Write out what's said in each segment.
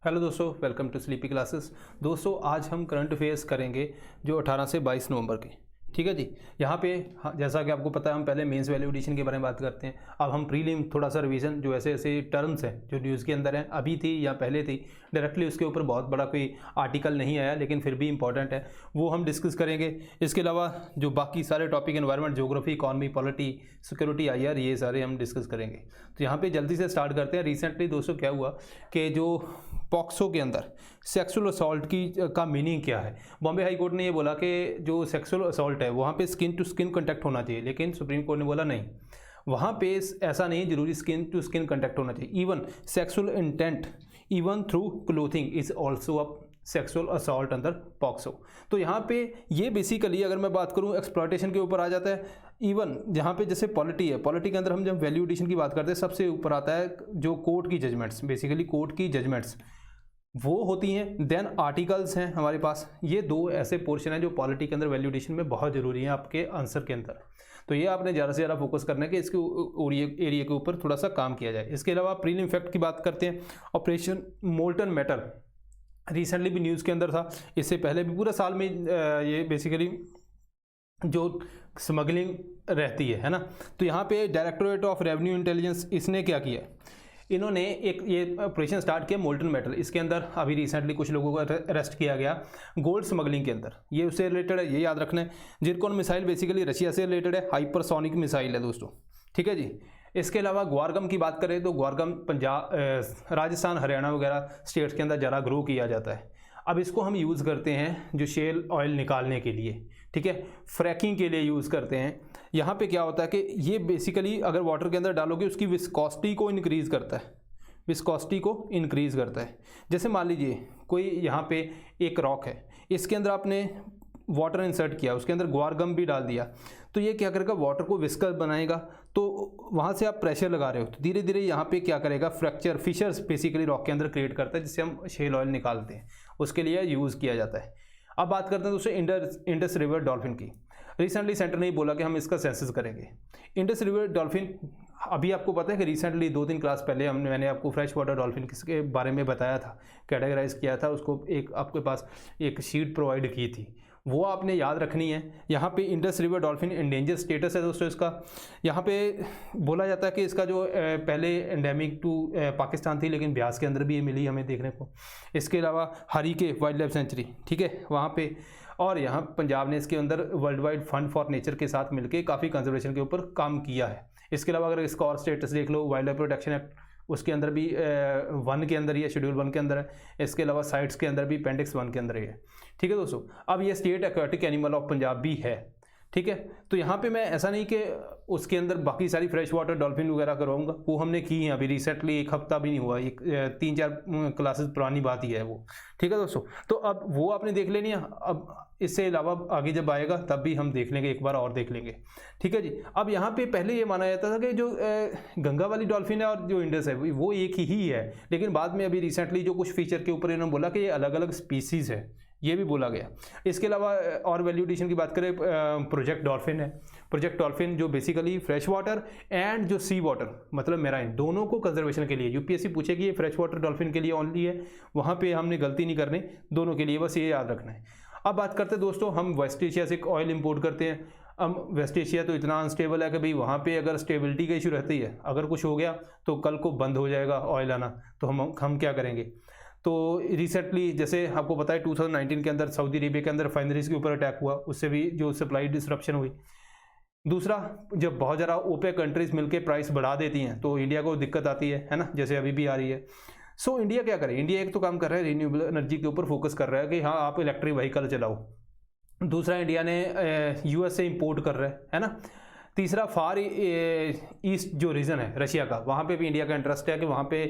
Hello दोस्तों, welcome to sleepy classes. दोस्तों आज हम करंट अफेयर्स करेंगे जो 18 से 22 नवंबर के। ठीक है जी। यहाँ पे जैसा कि आपको पता है, हम पहले मेंस वैल्यू एडिशन के बारे में बात करते हैं। अब हम प्रीलिम थोड़ा सा रिवीजन, जो ऐसे ऐसे टर्म्स हैं जो न्यूज़ के अंदर हैं, अभी थी या पहले थी, डायरेक्टली उसके ऊपर बहुत बड़ा कोई आर्टिकल नहीं आया लेकिन फिर भी इंपॉर्टेंट है, वो हम डिस्कस करेंगे। इसके अलावा जो बाकी सारे topic, environment, geography, economy, polity, security, IR, ये सारे हम डिस्कस करेंगे। तो यहाँ पे जल्दी से स्टार्ट करते हैं। रिसेंटली दोस्तों क्या हुआ कि जो पॉक्सो के अंदर सेक्सुअल असॉल्ट का मीनिंग क्या है, बॉम्बे हाई कोर्ट ने ये बोला कि जो सेक्सुअल असॉल्ट है वहाँ पे स्किन टू स्किन कांटेक्ट होना चाहिए, लेकिन सुप्रीम कोर्ट ने बोला नहीं, वहाँ पे ऐसा नहीं, जरूरी स्किन टू स्किन कांटेक्ट होना चाहिए। Even sexual intent even through clothing is also a sexual assault under POCSO. तो यहाँ पे ये बेसिकली, अगर मैं बात करूँ, एक्सप्लॉयटेशन के ऊपर आ जाता है। इवन जहाँ पे जैसे पॉलिटी है, पॉलिटी के अंदर हम जब वैल्यू एडिशन की बात करते हैं, सबसे ऊपर आता है जो कोर्ट की जजमेंट्स, बेसिकली कोर्ट की जजमेंट्स वो होती हैं। देन आर्टिकल्स हैं हमारे पास। ये दो ऐसे पोर्शन हैं जो पॉलिटी के अंदर वैल्यू एडिशन में बहुत ज़रूरी हैं आपके आंसर के अंदर। तो ये आपने ज़्यादा से ज़्यादा फोकस करना है कि इसके एरिया के ऊपर थोड़ा सा काम किया जाए। इसके अलावा प्रीलिम फैक्ट की बात करते हैं। ऑपरेशन मोल्टन मेटल रिसेंटली भी न्यूज़ के अंदर था, इससे पहले भी पूरे साल में ये बेसिकली जो स्मगलिंग रहती है ना। तो यहाँ पे डायरेक्टोरेट ऑफ रेवेन्यू इंटेलिजेंस, इसने क्या किया, इन्होंने एक ये ऑपरेशन स्टार्ट किया मोल्टन मेटल। इसके अंदर अभी रिसेंटली कुछ लोगों को अरेस्ट किया गया गोल्ड स्मगलिंग के अंदर। ये उससे रिलेटेड है, ये याद रखना है। जिरकॉन मिसाइल बेसिकली रशिया से रिलेटेड है, हाइपरसोनिक मिसाइल है दोस्तों। ठीक है जी। इसके अलावा ग्वारगम की बात करें तो ग्वारगम पंजाब, राजस्थान, हरियाणा वगैरह स्टेट्स के अंदर ज़्यादा ग्रो किया जाता है। अब इसको हम यूज़ करते हैं जो शेल ऑयल निकालने के लिए, ठीक है, फ्रैकिंग के लिए यूज़ करते हैं। यहाँ पे क्या होता है कि ये बेसिकली अगर वाटर के अंदर डालोगे उसकी विस्कोसिटी को इंक्रीज़ करता है, विस्कोसिटी को इंक्रीज़ करता है। जैसे मान लीजिए कोई यहाँ पे एक रॉक है, इसके अंदर आपने वाटर इंसर्ट किया, उसके अंदर ग्वारगम भी डाल दिया, तो ये क्या करेगा, वाटर को विस्कस बनाएगा। तो वहाँ से आप प्रेशर लगा रहे हो तो धीरे धीरे यहाँ पे क्या करेगा, फ्रैक्चर, फिशर्स बेसिकली रॉक के अंदर क्रिएट करता है, जिससे हम शेल ऑयल निकालते हैं, उसके लिए यूज़ किया जाता है। अब बात करते हैं दोस्तों इंडस रिवर डॉल्फिन की। रिसेंटली सेंटर ने बोला कि हम इसका सेंसस करेंगे। इंडस रिवर डॉल्फिन, अभी आपको पता है कि रिसेंटली 2-3 क्लास पहले मैंने आपको फ्रेश वाटर डॉल्फिन के बारे में बताया था, कैटेगराइज किया था उसको, एक आपके पास एक शीट प्रोवाइड की थी, वो आपने याद रखनी है। यहाँ पे Indus river dolphin endanger status है दोस्तों इसका। यहाँ पे बोला जाता है कि इसका जो पहले एंडेमिक टू पाकिस्तान थी, लेकिन ब्यास के अंदर भी ये मिली हमें देखने को। इसके अलावा हरीके वाइल्ड लाइफ सेंचुरी, ठीक है, वहाँ पे, और यहाँ पंजाब ने इसके अंदर world wide fund for nature के साथ मिलकर काफ़ी कंजर्वेशन के ऊपर काम किया है। इसके अलावा अगर इसका और स्टेटस देख लो, वाइल्ड लाइफ प्रोटेक्शन एक्ट, उसके अंदर भी 1 के अंदर ही है, शेड्यूल 1 के अंदर है। इसके अलावा साइट्स के अंदर भी अपेंडिक्स 1 के अंदर ही है। ठीक है दोस्तों। अब ये state aquatic animal of Punjab भी है, ठीक है। तो यहाँ पे मैं ऐसा नहीं कि उसके अंदर बाकी सारी फ्रेश वाटर डॉल्फिन वगैरह करवाऊंगा, वो हमने की है अभी रिसेंटली, 1 हफ्ता भी नहीं हुआ, 3-4 क्लासेस पुरानी बात ही है वो। ठीक है दोस्तों। तो अब वो आपने देख लेनी है। अब इससे अलावा आगे जब आएगा तब भी हम देख लेंगे, एक बार और देख लेंगे। ठीक है जी। अब यहाँ पे पहले ये माना जाता था कि जो गंगा वाली डॉल्फिन है और जो इंडस है वो एक ही है, लेकिन बाद में अभी रिसेंटली जो कुछ फीचर के ऊपर इन्होंने बोला कि ये अलग अलग स्पीसीज़ है, ये भी बोला गया। इसके अलावा और वैल्यू एडिशन की बात करें, प्रोजेक्ट डॉल्फिन है। प्रोजेक्ट डॉल्फिन जो बेसिकली फ्रेश वाटर एंड जो सी वाटर मतलब मेराइन, दोनों को कंजर्वेशन के लिए, यूपीएससी पूछेगी ये फ्रेश वाटर डॉल्फिन के लिए ओनली है, वहाँ पे हमने गलती नहीं करनी, दोनों के लिए, बस ये याद रखना है। अब बात करते हैं दोस्तों, हम वेस्ट एशिया से ऑयल इंपोर्ट करते हैं। अब वेस्ट एशिया तो इतना अनस्टेबल है कि भाई वहाँ पे अगर स्टेबिलिटी का इशू रहती है, अगर कुछ हो गया तो कल को बंद हो जाएगा ऑयल आना, तो हम क्या करेंगे। तो रिसेंटली जैसे आपको पता है 2019 के अंदर सऊदी अरेबिया के अंदर रिफाइनरीज के ऊपर अटैक हुआ, उससे भी जो सप्लाई डिसरप्शन हुई। दूसरा, जब बहुत ज़्यादा ओपेक कंट्रीज मिलकर प्राइस बढ़ा देती हैं तो इंडिया को दिक्कत आती है ना, जैसे अभी भी आ रही है। सो इंडिया क्या करे, इंडिया एक तो काम कर रहा है रिन्यूएबल एनर्जी के ऊपर फोकस कर रहा है कि हाँ आप इलेक्ट्रिक व्हीकल चलाओ। दूसरा, इंडिया ने US से इंपोर्ट कर रहा है ना। तीसरा, फार ईस्ट जो रीजन है रशिया का, वहाँ पे भी इंडिया का इंटरेस्ट है कि वहाँ पे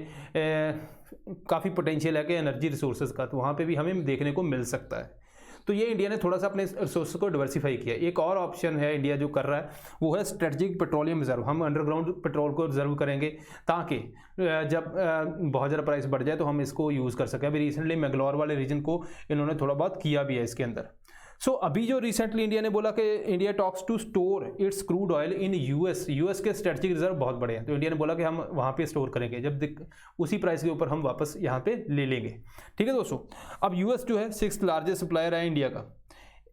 काफ़ी पोटेंशियल है कि एनर्जी रिसोर्सेज का, तो वहाँ पे भी हमें देखने को मिल सकता है। तो ये इंडिया ने थोड़ा सा अपने रिसोर्स को डाइवर्सिफाई किया। एक और ऑप्शन है इंडिया जो कर रहा है, वो है स्ट्रेटजिक पेट्रोलियम रिजर्व। हम अंडरग्राउंड पेट्रोल को रिजर्व करेंगे ताकि जब बहुत ज़्यादा प्राइस बढ़ जाए तो हम इसको यूज़ कर सकें। अभी रिसेंटली मैंगलोर वाले रीजन को इन्होंने थोड़ा बहुत किया भी है इसके अंदर। अभी जो रिसेंटली इंडिया ने बोला कि India talks to store its crude oil in US के स्ट्रेटेजिक रिजर्व बहुत बड़े हैं, तो इंडिया ने बोला कि हम वहाँ पे स्टोर करेंगे, जब उसी प्राइस के ऊपर हम वापस यहाँ पे ले लेंगे। ठीक है दोस्तों, अब यूएस जो है 6th लार्जेस्ट सप्लायर है इंडिया का।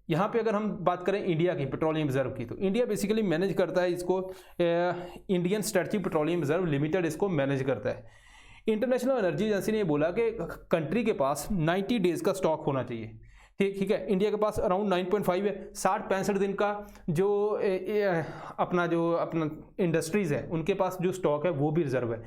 यहाँ पे अगर हम बात करें इंडिया की पेट्रोलियम रिजर्व की, तो इंडिया बेसिकली मैनेज करता है इसको, Indian strategic petroleum reserve limited इसको मैनेज करता है। इंटरनेशनल एनर्जी एजेंसी ने बोला कि कंट्री के पास 90 डेज का स्टॉक होना चाहिए। ठीक है, इंडिया के पास अराउंड 9.5 है, 60-65 दिन का जो अपना इंडस्ट्रीज़ है उनके पास जो स्टॉक है वो भी रिजर्व है।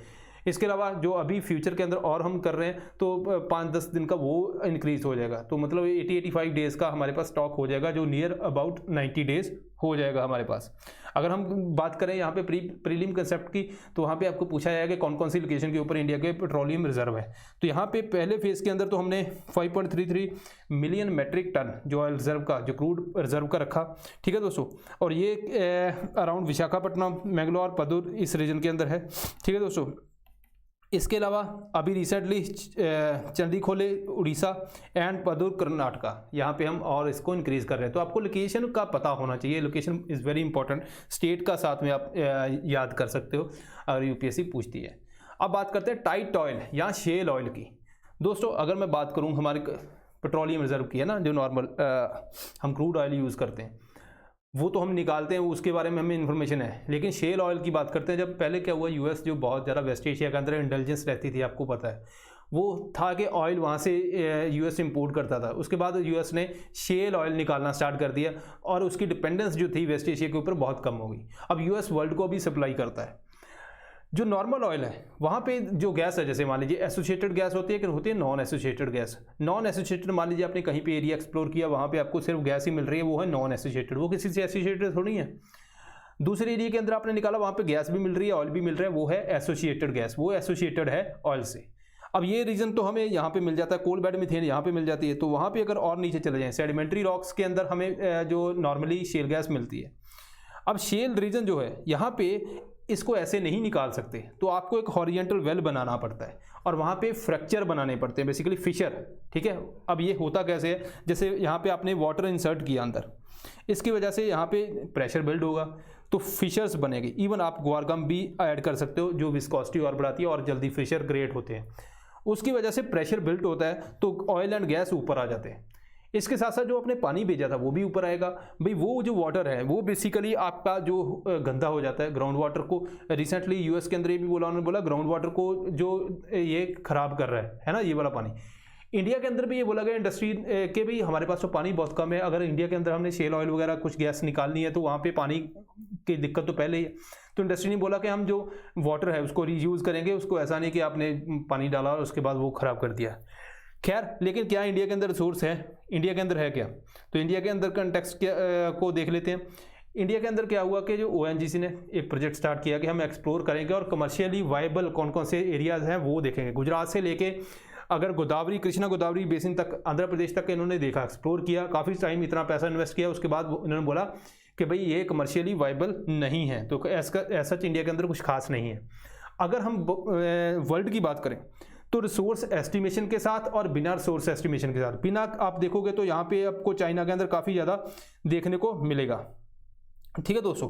इसके अलावा जो अभी फ्यूचर के अंदर और हम कर रहे हैं तो 5-10 दिन का वो इंक्रीज हो जाएगा, तो मतलब 80-85 डेज़ का हमारे पास स्टॉक हो जाएगा, जो नियर अबाउट 90 डेज़ हो जाएगा हमारे पास। अगर हम बात करें यहाँ पे प्रीलिम कंसेप्ट की, तो वहाँ पे आपको पूछा जाएगा कौन कौन सी लोकेशन के ऊपर इंडिया के पेट्रोलियम रिजर्व है। तो यहाँ पे पहले फेज़ के अंदर तो हमने 5.33 मिलियन मेट्रिक टन जो ऑयल रिजर्व का, जो क्रूड रिजर्व का रखा। ठीक है दोस्तों, और ये अराउंड विशाखापट्टनम, मैंगलोर, पदुर इस रीजन के अंदर है। ठीक है दोस्तों, इसके अलावा अभी रिसेंटली चंदीखोले उड़ीसा एंड पदुर कर्नाटका, यहाँ पे हम और इसको इंक्रीज़ कर रहे हैं। तो आपको लोकेशन का पता होना चाहिए, location is very important, state का साथ में आप याद कर सकते हो अगर यूपीएससी पूछती है। अब बात करते हैं टाइट ऑयल या शेल ऑयल की। दोस्तों अगर मैं बात करूँ हमारे पेट्रोलियम रिजर्व की है ना, जो नॉर्मल हम क्रूड ऑयल यूज़ करते हैं वो तो हम निकालते हैं, उसके बारे में हमें इन्फॉर्मेशन है, लेकिन शेल ऑयल की बात करते हैं। जब पहले क्या हुआ, यूएस जो बहुत ज़्यादा वेस्ट एशिया के अंदर इंटेलिजेंस रहती थी, आपको पता है, वो था कि ऑयल वहाँ से यूएस इंपोर्ट करता था। उसके बाद यूएस ने शेल ऑयल निकालना स्टार्ट कर दिया और उसकी डिपेंडेंस जो थी वेस्ट एशिया के ऊपर बहुत कम हो गई। अब यूएस वर्ल्ड को भी सप्लाई करता है। जो नॉर्मल ऑयल है वहाँ पे जो गैस है, जैसे मान लीजिए एसोसिएटेड गैस होती है कि होती है non associated gas. Non associated मान लीजिए आपने कहीं पे एरिया एक्सप्लोर किया, वहाँ पे आपको सिर्फ गैस ही मिल रही है, वो है नॉन एसोसिएटेड, वो किसी से एसोसिएटेड थोड़ी है। दूसरे एरिया के अंदर आपने निकाला, वहाँ पे गैस भी मिल रही है, ऑयल भी मिल रहा है, वो है एसोसिएटेड गैस, वो एसोसिएटेड है ऑयल से। अब ये रीजन तो हमें यहाँ पे मिल जाता है, कोल बेड मीथेन यहाँ पे मिल जाती है। तो वहाँ पे अगर और नीचे चले जाएं, सेडिमेंट्री रॉक्स के अंदर हमें जो नॉर्मली शेल गैस मिलती है। अब शेल रीजन जो है यहाँ पे इसको ऐसे नहीं निकाल सकते, तो आपको एक हॉरिजेंटल वेल बनाना पड़ता है और वहाँ पे फ्रैक्चर बनाने पड़ते हैं, बेसिकली फिशर। ठीक है, अब ये होता कैसे है, जैसे यहाँ पे आपने वाटर इंसर्ट किया अंदर, इसकी वजह से यहाँ पे प्रेशर बिल्ड होगा तो फिशर्स बनेगी। इवन आप ग्वारगम भी ऐड कर सकते हो जो विस्कोसिटी और बढ़ाती है और जल्दी फिशर क्रिएट होते हैं, उसकी वजह से प्रेशर बिल्ड होता है तो ऑयल एंड गैस ऊपर आ जाते हैं। इसके साथ साथ जो आपने पानी भेजा था वो भी ऊपर आएगा। भाई वो जो वाटर है वो बेसिकली आपका जो गंदा हो जाता है, ग्राउंड वाटर को रिसेंटली यूएस के अंदर ये भी बोला, उन्होंने बोला ग्राउंड वाटर को जो ये खराब कर रहा है ना, ये वाला पानी। इंडिया के अंदर भी ये बोला गया इंडस्ट्री के भी हमारे पास तो पानी बहुत कम है, अगर इंडिया के अंदर हमने शेल ऑयल वगैरह कुछ गैस निकालनी है तो वहाँ पे पानी की दिक्कत तो पहले ही है। तो इंडस्ट्री ने बोला कि हम जो वाटर है उसको रीयूज़ करेंगे, उसको ऐसा नहीं कि आपने पानी डाला और उसके बाद वो ख़राब कर दिया। खैर, लेकिन क्या इंडिया के अंदर रिसोर्स है? इंडिया के अंदर है क्या? तो इंडिया के अंदर कंटेक्स्ट को देख लेते हैं। इंडिया के अंदर क्या हुआ कि जो ओएनजीसी ने एक प्रोजेक्ट स्टार्ट किया कि हम एक्सप्लोर करेंगे और कमर्शियली वाइबल कौन कौन से एरियाज़ हैं वो देखेंगे। गुजरात से लेके अगर गोदावरी, कृष्णा गोदावरी बेसिन तक, आंध्र प्रदेश तक इन्होंने देखा, एक्सप्लोर किया, काफ़ी टाइम इतना पैसा इन्वेस्ट किया, उसके बाद इन्होंने बोला कि भाई ये कमर्शियली वाइबल नहीं है, तो ऐसा इंडिया के अंदर कुछ खास नहीं है। अगर हम वर्ल्ड की बात करें तो रिसोर्स एस्टिमेशन के साथ और बिना रिसोर्स एस्टिमेशन के साथ, बिना आप देखोगे तो यहाँ पे आपको चाइना के अंदर काफ़ी ज़्यादा देखने को मिलेगा। ठीक है दोस्तों,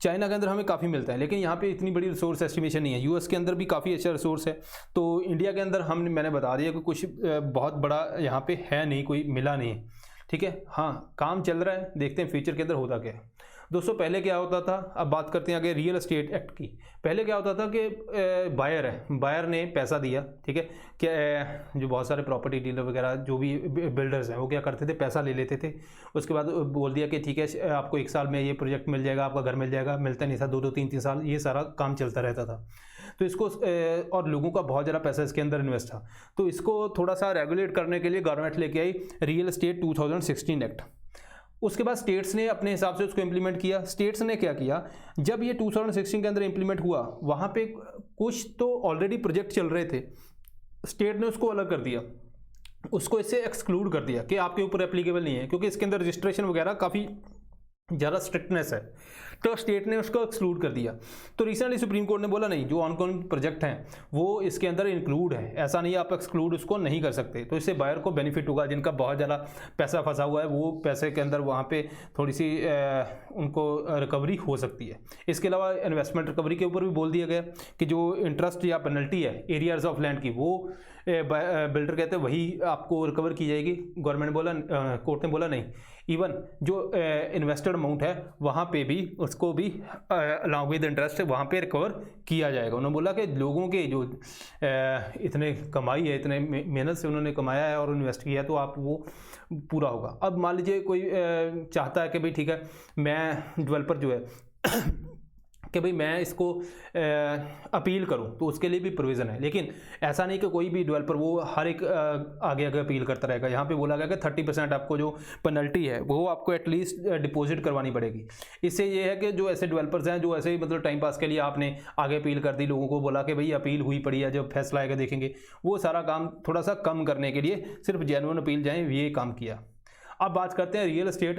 चाइना के अंदर हमें काफ़ी मिलता है, लेकिन यहाँ पे इतनी बड़ी रिसोर्स एस्टिमेशन नहीं है। यूएस के अंदर भी काफ़ी अच्छा रिसोर्स है, तो इंडिया के अंदर मैंने बता दिया कि कुछ बहुत बड़ा यहाँ पे है नहीं, कोई मिला नहीं। ठीक है, हाँ काम चल रहा है, देखते हैं फ्यूचर के अंदर होता क्या है। दोस्तों पहले क्या होता था, अब बात करते हैं आगे रियल एस्टेट एक्ट की। पहले क्या होता था कि बायर है, बायर ने पैसा दिया, ठीक है, कि जो बहुत सारे प्रॉपर्टी डीलर वगैरह जो भी बिल्डर्स हैं वो क्या करते थे, पैसा ले लेते थे, उसके बाद बोल दिया कि ठीक है आपको 1 साल में ये प्रोजेक्ट मिल जाएगा, आपका घर मिल जाएगा। मिलता नहीं था, 2-2, 3-3 साल ये सारा काम चलता रहता था। तो इसको और लोगों का बहुत ज़्यादा पैसा इसके अंदर इन्वेस्ट था, तो इसको थोड़ा सा रेगुलेट करने के लिए गवर्नमेंट लेके आई रियल एस्टेट 2016 एक्ट। उसके बाद स्टेट्स ने अपने हिसाब से उसको इम्प्लीमेंट किया। स्टेट्स ने क्या किया, जब ये 2016 के अंदर इम्प्लीमेंट हुआ, वहाँ पे कुछ तो ऑलरेडी प्रोजेक्ट चल रहे थे, स्टेट ने उसको अलग कर दिया, उसको इससे एक्सक्लूड कर दिया कि आपके ऊपर एप्लीकेबल नहीं है, क्योंकि इसके अंदर रजिस्ट्रेशन वगैरह काफ़ी ज़्यादा स्ट्रिक्टनेस है, तो स्टेट ने उसको एक्सक्लूड कर दिया। तो रिसेंटली सुप्रीम कोर्ट ने बोला नहीं, जो ऑनगोइंग प्रोजेक्ट हैं वो इसके अंदर इंक्लूड है, ऐसा नहीं आप एक्सक्लूड उसको नहीं कर सकते। तो इससे बायर को बेनिफिट होगा, जिनका बहुत ज़्यादा पैसा फंसा हुआ है वो पैसे के अंदर वहाँ पे थोड़ी सी उनको रिकवरी हो सकती है। इसके अलावा इन्वेस्टमेंट रिकवरी के ऊपर भी बोल दिया गया कि जो इंटरेस्ट या पेनल्टी है एरियाज ऑफ लैंड की, वो बिल्डर कहते हैं वही आपको रिकवर की जाएगी। गवर्नमेंट बोला, कोर्ट ने बोला नहीं, इवन जो इन्वेस्टेड अमाउंट है वहाँ पे भी उसको भी अलॉन्ग विद इंटरेस्ट वहाँ पे रिकवर किया जाएगा। उन्होंने बोला कि लोगों के जो इतने कमाई है, इतने मेहनत से उन्होंने कमाया है और इन्वेस्ट किया है, तो आप वो पूरा होगा। अब मान लीजिए कोई चाहता है कि भाई ठीक है, मैं डेवलपर जो है कि भाई मैं इसको अपील करूं, तो उसके लिए भी प्रोविज़न है। लेकिन ऐसा नहीं कि कोई भी डेवलपर वो हर एक आगे आगे अपील करता रहेगा। यहाँ पे बोला गया कि 30% आपको जो पेनल्टी है वो आपको एटलीस्ट डिपॉजिट करवानी पड़ेगी। इससे ये है कि जो ऐसे डेवलपर्स हैं जो ऐसे ही मतलब टाइम पास के लिए आपने आगे अपील कर दी, लोगों को बोला कि भाई अपील हुई पड़ी है, जब फैसला आएगा देखेंगे, वो सारा काम थोड़ा सा कम करने के लिए सिर्फ जेन्युइन अपील जाएँ, ये काम किया। अब बात करते हैं रियल एस्टेट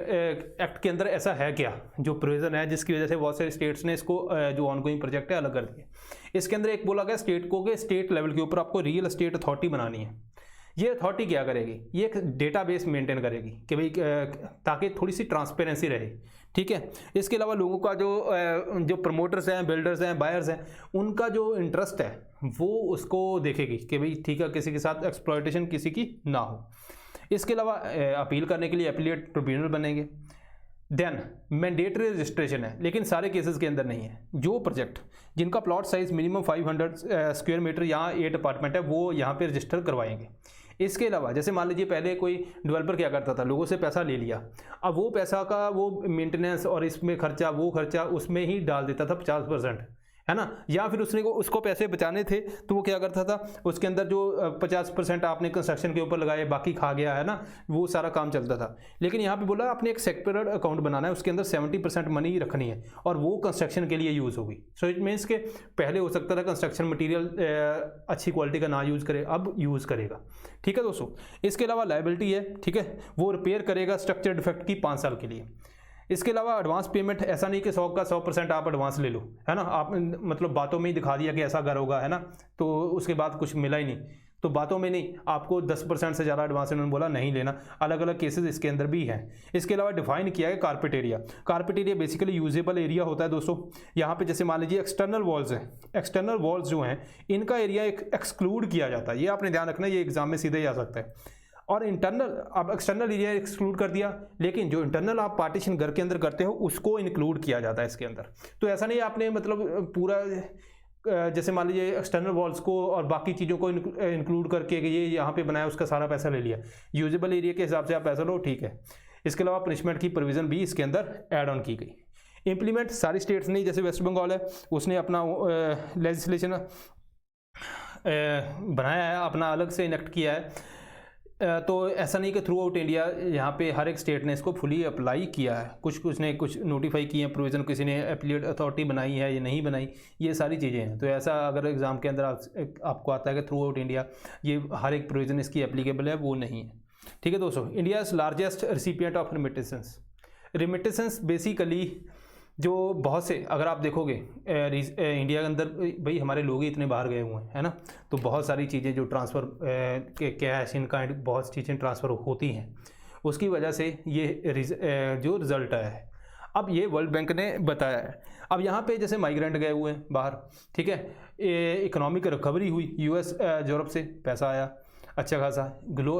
एक्ट के अंदर ऐसा है क्या जो प्रोविज़न है जिसकी वजह से बहुत सारे स्टेट्स ने इसको जो ऑनगोइंग प्रोजेक्ट है अलग कर दिए। इसके अंदर एक बोला गया स्टेट को कि स्टेट लेवल के ऊपर आपको रियल एस्टेट अथॉरिटी बनानी है। ये अथॉरिटी क्या करेगी, ये एक डेटाबेस मेंटेन करेगी कि भाई ताकि थोड़ी सी ट्रांसपेरेंसी रहे, ठीक है। इसके अलावा लोगों का जो प्रमोटर्स हैं, बिल्डर्स हैं, बायर्स हैं, उनका जो इंटरेस्ट है वो उसको देखेगी कि भाई ठीक है, किसी के साथ एक्सप्लॉयटेशन किसी की ना हो। इसके अलावा अपील करने के लिए अपीलेट ट्रिब्यूनल बनेंगे। देन मैंडेटरी रजिस्ट्रेशन है, लेकिन सारे केसेस के अंदर नहीं है। जो प्रोजेक्ट जिनका plot size minimum 500 square metre या 8 अपार्टमेंट है वो यहाँ पे रजिस्टर करवाएंगे। इसके अलावा जैसे मान लीजिए पहले कोई डेवलपर क्या करता था, लोगों से पैसा ले लिया, अब वो पैसा का वो मेंटेनेंस और इसमें खर्चा वो खर्चा उसमें ही डाल देता था 50%, है ना। या फिर उसको पैसे बचाने थे तो वो क्या करता था, उसके अंदर जो 50% आपने कंस्ट्रक्शन के ऊपर लगाए बाकी खा गया, है ना, वो सारा काम चलता था। लेकिन यहाँ पे बोला आपने एक सेपरेट अकाउंट बनाना है, उसके अंदर 70% मनी रखनी है और वो कंस्ट्रक्शन के लिए यूज़ होगी। सो इट मीन्स के पहले हो सकता था कंस्ट्रक्शन मटीरियल अच्छी क्वालिटी का ना यूज़ करे, अब यूज़ करेगा, ठीक है दोस्तों। इसके अलावा लायबिलिटी है, ठीक है, वो रिपेयर करेगा स्ट्रक्चर डिफेक्ट की 5 साल के लिए। इसके अलावा एडवांस पेमेंट, ऐसा नहीं कि 100 का 100% आप एडवांस ले लो, है ना, आप मतलब बातों में ही दिखा दिया कि ऐसा घर होगा, है ना, तो उसके बाद कुछ मिला ही नहीं, तो बातों में नहीं, आपको 10% से ज़्यादा एडवांस इन्होंने बोला नहीं लेना। अलग अलग केसेस इसके अंदर भी हैं। इसके अलावा डिफाइन किया है carpet area. Carpet area basically usable area होता है दोस्तों। यहाँ पे जैसे मान लीजिए एक्सटर्नल वॉल्स हैं, एक्सटर्नल वॉल्स जो हैं इनका एरिया एक्सक्लूड किया जाता है, ये आपने ध्यान रखना, ये एग्जाम में सीधे ही आ सकता है। और इंटरनल, आप एक्सटर्नल एरिया एक्सक्लूड कर दिया, लेकिन जो इंटरनल आप पार्टीशन घर के अंदर करते हो उसको इंक्लूड किया जाता है इसके अंदर। तो ऐसा नहीं आपने मतलब पूरा जैसे मान लीजिए एक्सटर्नल वॉल्स को और बाकी चीज़ों को इंक्लूड करके ये यहाँ पे बनाया, उसका सारा पैसा ले लिया। यूजेबल एरिया के हिसाब से आप पैसा लो, ठीक है। इसके अलावा पनिशमेंट की प्रोविज़न भी इसके अंदर ऐड ऑन की गई। इम्प्लीमेंट सारी स्टेट्स ने, जैसे वेस्ट बंगाल है उसने अपना लेजिस्लेशन बनाया है, अपना अलग से इनेक्ट किया है। तो ऐसा नहीं कि थ्रू आउट इंडिया यहाँ पे हर एक स्टेट ने इसको फुली अप्लाई किया है। कुछ ने कुछ नोटिफाई किए हैं प्रोविज़न, किसी ने अपीलेट अथॉरिटी बनाई है या नहीं बनाई, ये सारी चीज़ें हैं। तो ऐसा अगर एग्ज़ाम के अंदर आपको आता है कि थ्रू आउट इंडिया ये हर एक प्रोविज़न इसकी एप्लीकेबल है, वो नहीं है, ठीक है दोस्तों। India is largest recipient of remittances. Remittances basically जो बहुत से, अगर आप देखोगे इंडिया के अंदर भाई हमारे लोग ही इतने बाहर गए हुए हैं, है ना, तो बहुत सारी चीज़ें जो ट्रांसफ़र के कैश इन काइंड बहुत चीज़ें ट्रांसफ़र होती हैं, उसकी वजह से ये जो रिज़ल्ट आया है। अब ये वर्ल्ड बैंक ने बताया है। अब यहाँ पे जैसे माइग्रेंट गए हुए हैं बाहर, ठीक है, इकोनॉमिक रिकवरी हुई, यूएस यूरोप से पैसा आया अच्छा खासा, जो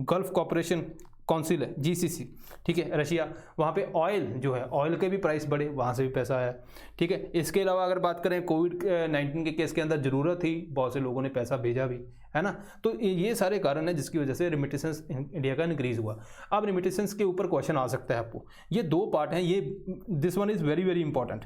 गल्फ कॉपरेशन काउंसिल है जीसीसी, ठीक है, रशिया, वहाँ पे ऑयल जो है, ऑयल के भी प्राइस बढ़े, वहाँ से भी पैसा आया, ठीक है। इसके अलावा अगर बात करें कोविड-19 के केस के अंदर ज़रूरत थी, बहुत से लोगों ने पैसा भेजा भी, है ना। तो ये सारे कारण हैं जिसकी वजह से रिमिटेंस इंडिया का इंक्रीज़ हुआ। अब रिमिटेंस के ऊपर क्वेश्चन आ सकता है आपको। ये 2 पार्ट हैं, ये this one is very very important,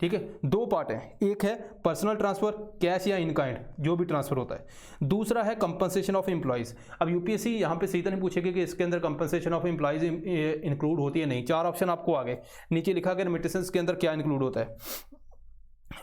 ठीक है। 2 पार्ट हैं, एक है पर्सनल ट्रांसफ़र, कैश या इन काइंड जो भी ट्रांसफ़र होता है। दूसरा है कंपनसेशन ऑफ एम्प्लॉइज़। अब यूपीएससी यहाँ पे सीधा नहीं पूछेगी कि इसके अंदर कंपनसेशन ऑफ एम्प्लॉइज़ इंक्लूड होती है, नहीं। 4 ऑप्शन आपको आ गए, नीचे लिखा गया रिमिटेंस के अंदर क्या इंक्लूड होता है।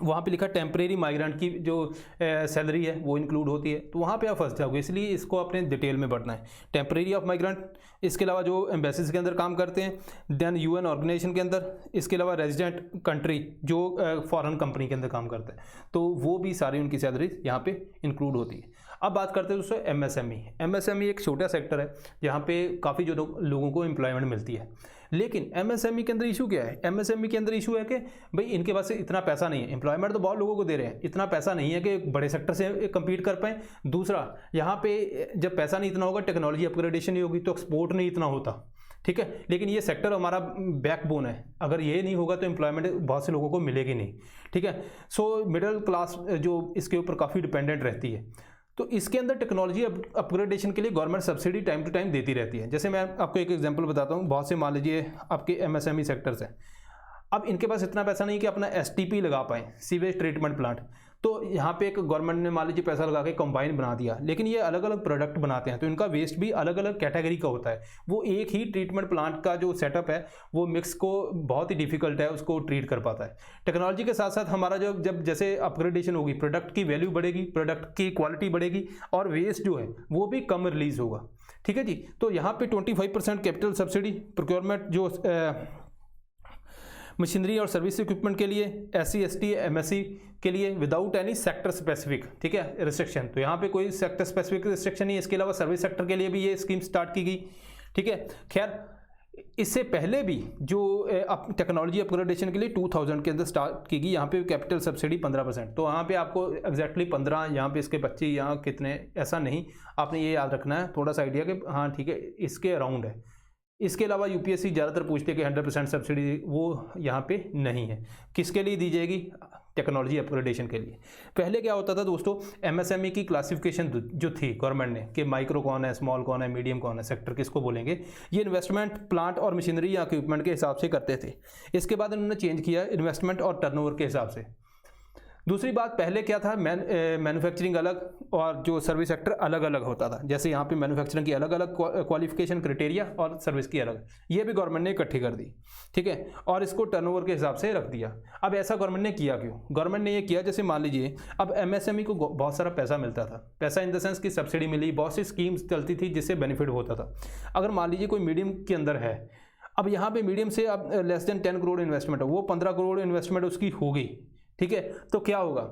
वहाँ पे लिखा टेम्परेरी माइग्रेंट की जो सैलरी है वो इंक्लूड होती है, तो वहाँ पे आप फंस जाओगे, इसलिए इसको अपने डिटेल में पढ़ना है। टेम्परेरी ऑफ माइग्रेंट, इसके अलावा जो एम्बेसीज के अंदर काम करते हैं, देन यूएन ऑर्गेनाइजेशन के अंदर, इसके अलावा रेजिडेंट कंट्री जो फॉरेन कंपनी के अंदर काम करते हैं, तो वो भी सारी उनकी सैलरी यहाँ पे इंक्लूड होती है। अब बात करते हैं दोस्तों एमएसएमई। एमएसएमई एक छोटा सेक्टर है जहाँ पे काफ़ी जो लोगों को एम्प्लॉयमेंट मिलती है, लेकिन एमएसएमई के अंदर इशू क्या है? एमएसएमई के अंदर इशू है कि भाई इनके पास इतना पैसा नहीं है, एम्प्लॉयमेंट तो बहुत लोगों को दे रहे हैं, इतना पैसा नहीं है कि बड़े सेक्टर से कम्पीट कर पाएँ। दूसरा, यहाँ पे जब पैसा नहीं इतना होगा, टेक्नोलॉजी अपग्रेडेशन नहीं होगी, तो एक्सपोर्ट नहीं इतना होता, ठीक है। लेकिन ये सेक्टर हमारा बैकबोन है, अगर ये नहीं होगा तो एम्प्लॉयमेंट बहुत से लोगों को मिलेगी नहीं, ठीक है। सो मिडिल क्लास जो इसके ऊपर काफ़ी डिपेंडेंट रहती है, तो इसके अंदर टेक्नोलॉजी अपग्रेडेशन के लिए government subsidy time to time देती रहती है। जैसे मैं आपको एक एग्जांपल बताता हूँ, बहुत से मान लीजिए आपके एमएसएमई सेक्टर्स हैं, अब इनके पास इतना पैसा नहीं कि अपना एसटीपी लगा पाएँ, सीवेज ट्रीटमेंट प्लांट, तो यहाँ पे एक गवर्नमेंट ने मान लीजिए पैसा लगा के कंबाइन बना दिया, लेकिन ये अलग अलग प्रोडक्ट बनाते हैं, तो इनका वेस्ट भी अलग अलग कैटेगरी का होता है। वो एक ही ट्रीटमेंट प्लांट का जो सेटअप है वो मिक्स को बहुत ही डिफिकल्ट है उसको ट्रीट कर पाता है। टेक्नोलॉजी के साथ साथ हमारा जब जैसे अपग्रेडेशन होगी, प्रोडक्ट की वैल्यू बढ़ेगी, प्रोडक्ट की क्वालिटी बढ़ेगी और वेस्ट जो है वो भी कम रिलीज होगा, ठीक है जी। तो यहाँ पे 25% कैपिटल सब्सिडी, प्रोक्योरमेंट जो मशीनरी और सर्विस इक्विपमेंट के लिए, SC ST MSC के लिए विदाउट एनी सेक्टर स्पेसिफिक, ठीक है, रिस्ट्रिक्शन। तो यहाँ पे कोई सेक्टर स्पेसिफिक रिस्ट्रिक्शन नहीं। इसके अलावा सर्विस सेक्टर के लिए भी ये स्कीम स्टार्ट की गई, ठीक है। खैर इससे पहले भी जो टेक्नोलॉजी अपग्रेडेशन के लिए 2000 के अंदर स्टार्ट की गई, यहाँ पे कैपिटल सब्सिडी 15%, तो यहाँ पे आपको एग्जैक्टली 15, यहाँ पे इसके 25, यहाँ कितने, ऐसा नहीं, आपने ये याद रखना है थोड़ा सा आइडिया कि हाँ ठीक है इसके अराउंड है। इसके अलावा यूपीएससी ज़्यादातर पूछते हैं कि 100% सब्सिडी, वो यहाँ पे नहीं है। किसके लिए दी जाएगी? टेक्नोलॉजी अपग्रेडेशन के लिए। पहले क्या होता था दोस्तों, एमएसएमई की क्लासिफिकेशन जो थी गवर्नमेंट ने कि माइक्रो कौन है, स्मॉल कौन है, मीडियम कौन है, सेक्टर किसको बोलेंगे, ये इन्वेस्टमेंट प्लांट और मशीनरी या इक्विपमेंट के हिसाब से करते थे। इसके बाद इन्होंने चेंज किया इन्वेस्टमेंट और टर्नओवर के हिसाब से। दूसरी बात, पहले क्या था, मैन्युफैक्चरिंग अलग और जो सर्विस सेक्टर अलग अलग होता था। जैसे यहाँ पे मैन्युफैक्चरिंग की अलग अलग क्वालिफिकेशन क्राइटेरिया और सर्विस की अलग, ये भी गवर्नमेंट ने इकट्ठी कर दी, ठीक है, और इसको टर्नओवर के हिसाब से रख दिया। अब ऐसा गवर्नमेंट ने किया क्यों? गवर्नमेंट ने ये किया, जैसे मान लीजिए अब एमएसएमई को बहुत सारा पैसा मिलता था, पैसा इन द सेंस की सब्सिडी मिली, बहुत सी स्कीम्स चलती थी जिससे बेनिफिट होता था। अगर मान लीजिए कोई मीडियम के अंदर है, अब यहाँ पे मीडियम से अब लेस देन 10 करोड़ इन्वेस्टमेंट है, वो 15 करोड़ इन्वेस्टमेंट उसकी होगी, ठीक है, तो क्या होगा,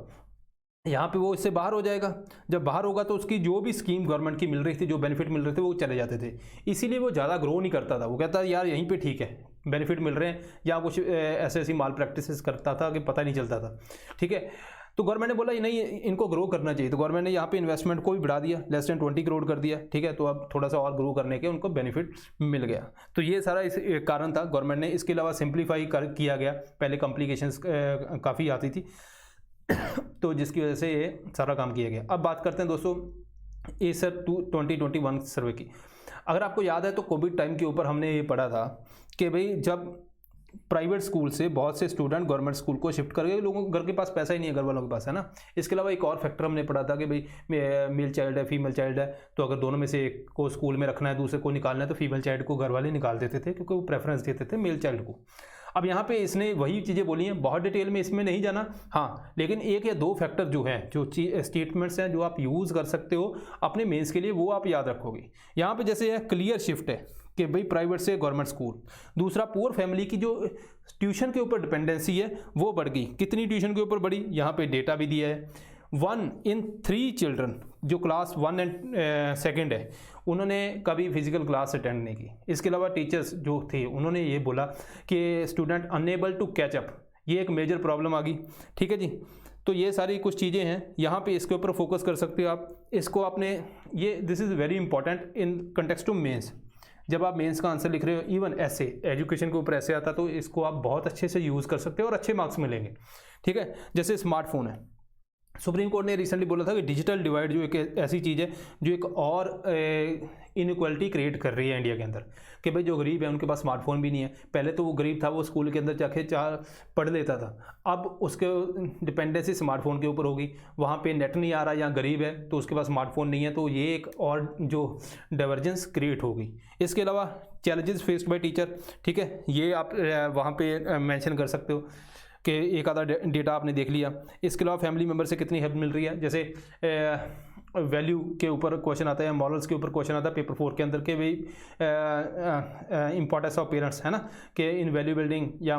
यहाँ पे वो इससे बाहर हो जाएगा। जब बाहर होगा तो उसकी जो भी स्कीम गवर्नमेंट की मिल रही थी, जो बेनिफिट मिल रहे थे, वो चले जाते थे। इसीलिए वो ज़्यादा ग्रो नहीं करता था। वो कहता यार यहीं पे ठीक है, बेनिफिट मिल रहे हैं, या कुछ ऐसी माल प्रैक्टिसेस करता था कि पता नहीं चलता था, ठीक है। तो गवर्नमेंट ने बोला नहीं, इनको ग्रो करना चाहिए, तो गवर्नमेंट ने यहाँ पे इन्वेस्टमेंट को भी बढ़ा दिया, लेस देन 20 करोड़ कर दिया, ठीक है। तो अब थोड़ा सा और ग्रो करने के उनको बेनिफिट मिल गया। तो ये सारा इस कारण था गवर्नमेंट ने। इसके अलावा सिंप्लीफाई किया गया, पहले कॉम्प्लिकेशंस काफ़ी आती थी तो जिसकी वजह से ये सारा काम किया गया। अब बात करते हैं दोस्तों एसर 2021 सर्वे की। अगर आपको याद है तो कोविड टाइम के ऊपर हमने ये पढ़ा था कि भाई जब प्राइवेट स्कूल से बहुत से स्टूडेंट गवर्नमेंट स्कूल को शिफ्ट कर गए, लोगों घर के पास पैसा ही नहीं है, घर वालों के पास, है ना। इसके अलावा एक और फैक्टर हमने पढ़ा था कि भाई मेल चाइल्ड है, फीमेल चाइल्ड है, तो अगर दोनों में से एक को स्कूल में रखना है, दूसरे को निकालना है, तो फीमेल चाइल्ड को घर वाले निकाल देते थे क्योंकि वो प्रेफरेंस देते थे मेल चाइल्ड को। अब यहाँ पे इसने वही चीज़ें बोली हैं, बहुत डिटेल में इसमें नहीं जाना, हाँ, लेकिन एक या दो फैक्टर जो हैं, जो स्टेटमेंट्स हैं जो आप यूज़ कर सकते हो अपने मेंस के लिए, वो आप याद रखोगे। यहाँ पे जैसे है क्लियर शिफ्ट है कि भाई प्राइवेट से गवर्नमेंट स्कूल। दूसरा, पुअर फैमिली की जो ट्यूशन के ऊपर डिपेंडेंसी है वो बढ़ गई। कितनी ट्यूशन के ऊपर बढ़ी, यहाँ पे डेटा भी दिया है। 1 in 3 चिल्ड्रन जो क्लास 1 एंड 2 है, उन्होंने कभी फिजिकल क्लास अटेंड नहीं की। इसके अलावा टीचर्स जो थे उन्होंने ये बोला कि student unable to catch up, ये एक मेजर प्रॉब्लम आ गई, ठीक है जी। तो ये सारी कुछ चीज़ें हैं, यहाँ पे इसके ऊपर फोकस कर सकते हो आप। इसको आपने ये this is very important in context of mains. जब आप मेंस का आंसर लिख रहे हो, इवन ऐसे एजुकेशन के ऊपर ऐसे आता, तो इसको आप बहुत अच्छे से यूज़ कर सकते हो और अच्छे मार्क्स मिलेंगे, ठीक है। जैसे स्मार्टफोन है, सुप्रीम कोर्ट ने रिसेंटली बोला था कि डिजिटल डिवाइड जो एक ऐसी चीज़ है जो एक और इनइक्वालिटी क्रिएट कर रही है इंडिया के अंदर, कि भाई जो गरीब है उनके पास स्मार्टफोन भी नहीं है। पहले तो वो गरीब था, वो स्कूल के अंदर जाके पढ़ लेता था, अब उसके डिपेंडेंसी स्मार्टफोन के ऊपर होगी। वहाँ पे नेट नहीं आ रहा या गरीब है तो उसके पास स्मार्टफोन नहीं है, तो ये एक और जो डाइवर्जेंस क्रिएट होगी। इसके अलावा चैलेंजेस फेस्ड बाय टीचर, ठीक है, ये आप वहाँ पे मेंशन कर सकते हो। कि एक आधा डेटा आपने देख लिया। इसके अलावा फैमिली मेम्बर से कितनी हेल्प मिल रही है, जैसे वैल्यू के ऊपर क्वेश्चन आता है, मॉरल्स के ऊपर क्वेश्चन आता है पेपर 4 के अंदर के भाई इंपॉर्टेंस ऑफ पेरेंट्स, है ना, कि इन वैल्यू बिल्डिंग या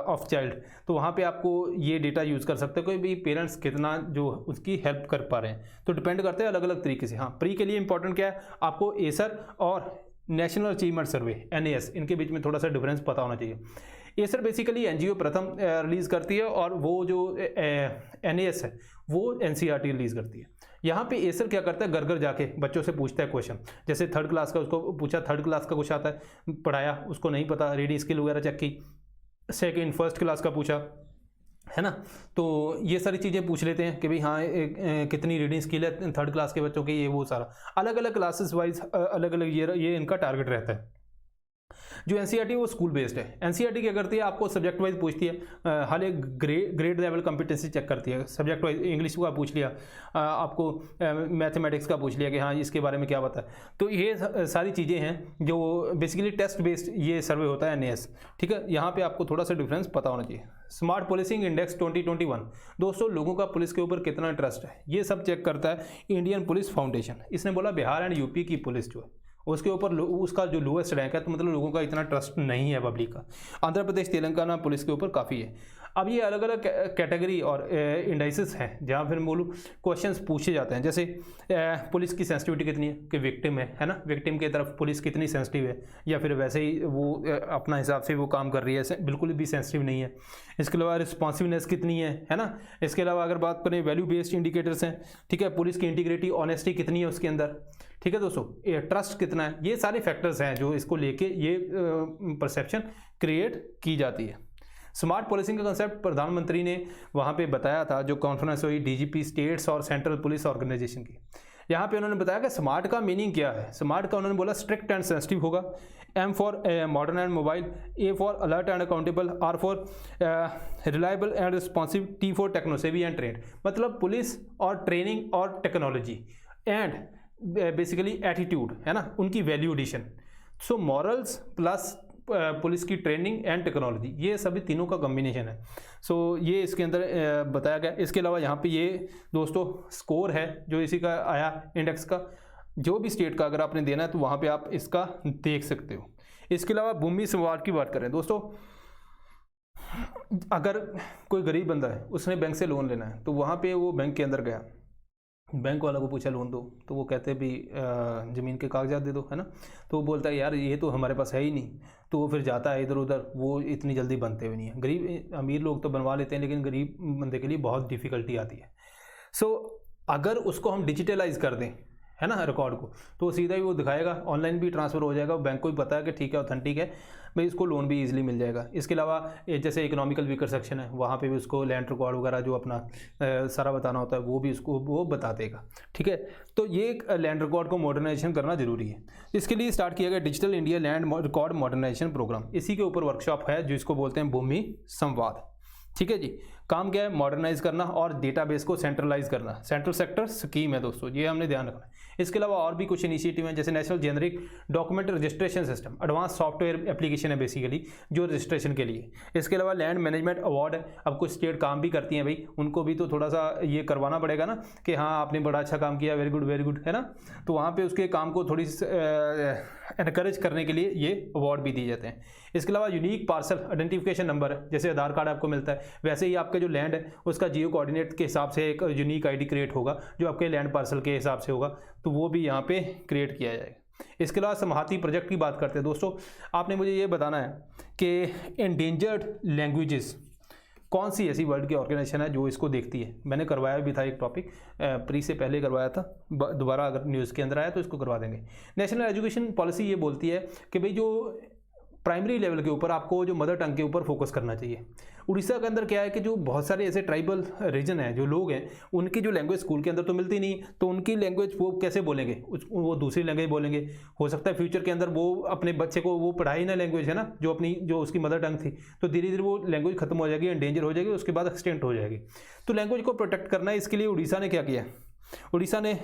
ऑफ चाइल्ड। तो वहाँ पे आपको ये डेटा यूज़ कर सकते हो कि भाई पेरेंट्स कितना जो उसकी हेल्प कर पा रहे हैं। तो डिपेंड करते हैं अलग अलग तरीके से। हाँ, प्री के लिए इंपॉर्टेंट क्या है, आपको एसर और नेशनल अचीवमेंट सर्वे NAS, इनके बीच में थोड़ा सा डिफरेंस पता होना चाहिए। एसर बेसिकली NGO प्रथम रिलीज़ करती है और वो जो NAS है वो NCERT रिलीज़ करती है। यहाँ पे एसर क्या करता है, घर घर जाके बच्चों से पूछता है क्वेश्चन। जैसे 3rd क्लास का उसको पूछा, 3rd क्लास का कुछ आता है, पढ़ाया, उसको नहीं पता, रीडिंग स्किल वगैरह चेक की। सेकेंड 1st क्लास का पूछा, है ना, तो ये सारी चीज़ें पूछ लेते हैं कि भाई हाँ कितनी रीडिंग स्किल है 3rd क्लास के बच्चों की, ये वो सारा अलग अलग क्लासेस वाइज अलग अलग ये इनका टारगेट रहता है। जो NCERT वो स्कूल बेस्ड है। NCERT क्या करती है, आपको सब्जेक्ट वाइज पूछती है, हाल एक ग्रेड लेवल कॉम्पिटेंसी चेक करती है। सब्जेक्ट वाइज इंग्लिश का पूछ लिया, आपको मैथमेटिक्स का पूछ लिया कि हाँ इसके बारे में क्या पता है। तो ये सारी चीज़ें हैं जो बेसिकली टेस्ट बेस्ड ये सर्वे होता है NAS, ठीक है। यहाँ पे आपको थोड़ा सा डिफरेंस पता होना चाहिए। स्मार्ट पुलिसिंग इंडेक्स 2021, दोस्तों लोगों का पुलिस के ऊपर कितना ट्रस्ट है ये सब चेक करता है इंडियन पुलिस फाउंडेशन। इसने बोला बिहार एंड यूपी की पुलिस जो है उसके ऊपर उसका जो लोएस्ट रैंक है, तो मतलब लोगों का इतना ट्रस्ट नहीं है पब्लिक का। आंध्र प्रदेश तेलंगाना पुलिस के ऊपर काफ़ी है। अब ये अलग अलग कैटेगरी और इंडाइसिस हैं जहाँ फिर बोलूँ क्वेश्चंस पूछे जाते हैं। जैसे पुलिस की सेंसिटिविटी कितनी है कि विक्टिम है ना, विक्टिम की तरफ पुलिस कितनी सेंसिटिव है, या फिर वैसे ही वो अपना हिसाब से वो काम कर रही है, बिल्कुल भी सेंसिटिव नहीं है। इसके अलावा रिस्पॉन्सिवनेस कितनी है ना। इसके अलावा अगर बात करें वैल्यू बेस्ड इंडिकेटर्स हैं, ठीक है, पुलिस की इंटीग्रिटी ऑनेस्टी कितनी है उसके अंदर, ठीक है दोस्तों, ये ट्रस्ट कितना है, ये सारे फैक्टर्स हैं जो इसको लेके ये परसेप्शन क्रिएट की जाती है। स्मार्ट पुलिसिंग का कंसेप्ट प्रधानमंत्री ने वहाँ पे बताया था, जो कॉन्फ्रेंस हुई DGP स्टेट्स और सेंट्रल पुलिस ऑर्गेनाइजेशन की। यहाँ पे उन्होंने बताया कि स्मार्ट का मीनिंग क्या है। स्मार्ट का उन्होंने बोला स्ट्रिक्ट एंड सेंसिटिव होगा, M for modern and mobile, A for alert and accountable, R for reliable and responsive, T for technosavvy and trained. मतलब पुलिस और ट्रेनिंग और टेक्नोलॉजी एंड बेसिकली एटीट्यूड, है ना, उनकी value addition. So morals plus police की training and technology, ये सभी तीनों का कॉम्बिनेशन है। सो ये इसके अंदर बताया गया। इसके अलावा यहाँ पे ये दोस्तों स्कोर है जो इसी का आया इंडेक्स का, जो भी स्टेट का अगर आपने देना है तो वहाँ पे आप इसका देख सकते हो। इसके अलावा भूमि संवाद की बात करें दोस्तों, अगर कोई गरीब बंदा है उसने बैंक से लोन लेना है, तो वहाँ पे वो बैंक के अंदर गया, बैंक वाला को पूछा लोन दो, तो वो कहते हैं भी ज़मीन के कागजात दे दो, है ना। तो वो बोलता है यार ये तो हमारे पास है ही नहीं, तो वो फिर जाता है इधर उधर, वो इतनी जल्दी बनते भी नहीं है। गरीब अमीर लोग तो बनवा लेते हैं, लेकिन गरीब बंदे के लिए बहुत डिफ़िकल्टी आती है। सो अगर उसको हम डिजिटलाइज कर दें, है ना, रिकॉर्ड को, तो सीधा ही वो दिखाएगा, ऑनलाइन भी ट्रांसफ़र हो जाएगा, बैंक को भी पता है कि ठीक है ऑथेंटिक है भाई, इसको लोन भी इजीली मिल जाएगा। इसके अलावा जैसे इकोनॉमिकल वीकर सेक्शन है, वहाँ पे भी उसको लैंड रिकॉर्ड वगैरह जो अपना सारा बताना होता है वो भी उसको वो बता देगा, ठीक है। तो ये लैंड रिकॉर्ड को मॉडर्नाइजेशन करना जरूरी है। इसके लिए स्टार्ट किया गया digital India land record modernisation programme. इसी के ऊपर वर्कशॉप है जिसको बोलते हैं भूमि संवाद, ठीक है जी। काम क्या है, मॉडर्नाइज करना और डेटाबेस को सेंट्रलाइज करना। सेंट्रल सेक्टर स्कीम है दोस्तों, ये हमने ध्यान रखना है। इसके अलावा और भी कुछ इनिशिएटिव हैं, जैसे national generic document registration system, advance software application है बेसिकली जो रजिस्ट्रेशन के लिए। इसके अलावा लैंड मैनेजमेंट अवार्ड है। अब कुछ स्टेट काम भी करती हैं भाई, उनको भी तो थोड़ा सा ये करवाना पड़ेगा ना कि हाँ आपने बड़ा अच्छा काम किया, वेरी गुड, है ना। तो वहाँ पे उसके काम को थोड़ी एनकरेज करने के लिए ये अवार्ड भी दिए जाते हैं। इसके अलावा यूनिक पार्सल आइडेंटिफिकेशन नंबर है, जैसे आधार कार्ड आपको मिलता है, वैसे ही आपका जो लैंड है उसका जियो कोऑर्डिनेट के हिसाब से एक यूनिक ID क्रिएट होगा जो आपके लैंड पार्सल के हिसाब से होगा, तो वो भी यहाँ पे क्रिएट किया जाएगा। इसके अलावा समाहति प्रोजेक्ट की बात करते हैं दोस्तों, आपने मुझे ये बताना है कि एंडेंजर्ड लैंग्वेजेस कौन सी ऐसी वर्ल्ड की ऑर्गेनाइजेशन है जो इसको देखती है। मैंने करवाया भी था एक टॉपिक, प्री से पहले करवाया था, दोबारा अगर न्यूज़ के अंदर आया तो इसको करवा देंगे। नेशनल एजुकेशन पॉलिसी ये बोलती है कि भाई जो प्राइमरी लेवल के ऊपर आपको जो मदर टंग के ऊपर फोकस करना चाहिए। उड़ीसा के अंदर क्या है कि जो बहुत सारे ऐसे ट्राइबल रीजन हैं, जो लोग हैं, उनकी जो लैंग्वेज स्कूल के अंदर तो मिलती नहीं, तो उनकी लैंग्वेज वो कैसे बोलेंगे, वो दूसरी लैंग्वेज बोलेंगे। हो सकता है फ्यूचर के अंदर वो अपने बच्चे को वो पढ़ाई ना लैंग्वेज, है ना, जो उसकी मदर टंग थी, तो धीरे धीरे वो लैंग्वेज खत्म हो जाएगी, एंडेंजर हो जाएगी, उसके बाद एक्सटेंट हो जाएगी। तो लैंग्वेज को प्रोटेक्ट करना है, इसके लिए उड़ीसा ने क्या किया, उड़ीसा ने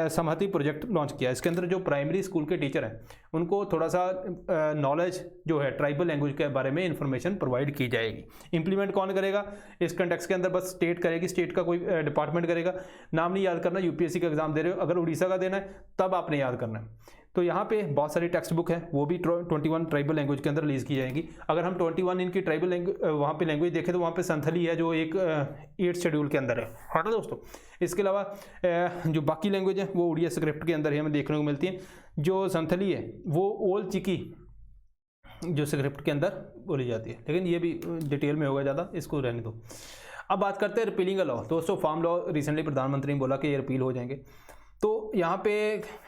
समहति प्रोजेक्ट लॉन्च किया। इसके अंदर जो प्राइमरी स्कूल के टीचर हैं उनको थोड़ा सा नॉलेज जो है ट्राइबल लैंग्वेज के बारे में इंफॉर्मेशन प्रोवाइड की जाएगी। इंप्लीमेंट कौन करेगा इस कंटेक्स्ट के अंदर? बस स्टेट करेगी, स्टेट का कोई डिपार्टमेंट करेगा। नाम नहीं याद करना, यूपीएससी का एग्जाम दे रहे हो अगर उड़ीसा का देना है तब आपने याद करना है। तो यहाँ पे बहुत सारी टेक्स्ट बुक है, वो भी 21 ट्राइबल लैंग्वेज के अंदर रिलीज की जाएंगी। अगर हम 21 इनकी ट्राइबल लैंग्वेज वहाँ पे लैंग्वेज देखें तो वहाँ पे संथली है जो एक 8th शेड्यूल के अंदर है ना दोस्तों। इसके अलावा जो बाकी लैंग्वेज है वो उड़िया स्क्रिप्ट के अंदर ही हमें देखने को मिलती है। जो संथली है वो ओल्ड चिकी जो स्क्रिप्ट के अंदर बोली जाती है, लेकिन ये भी डिटेल में होगा ज़्यादा, इसको रहने दो। अब बात करते हैं रिपीलिंग लॉ। दोस्तों फार्म लॉ रिसेंटली प्रधानमंत्री ने बोला कि ये रिपील हो जाएंगे। तो यहाँ पे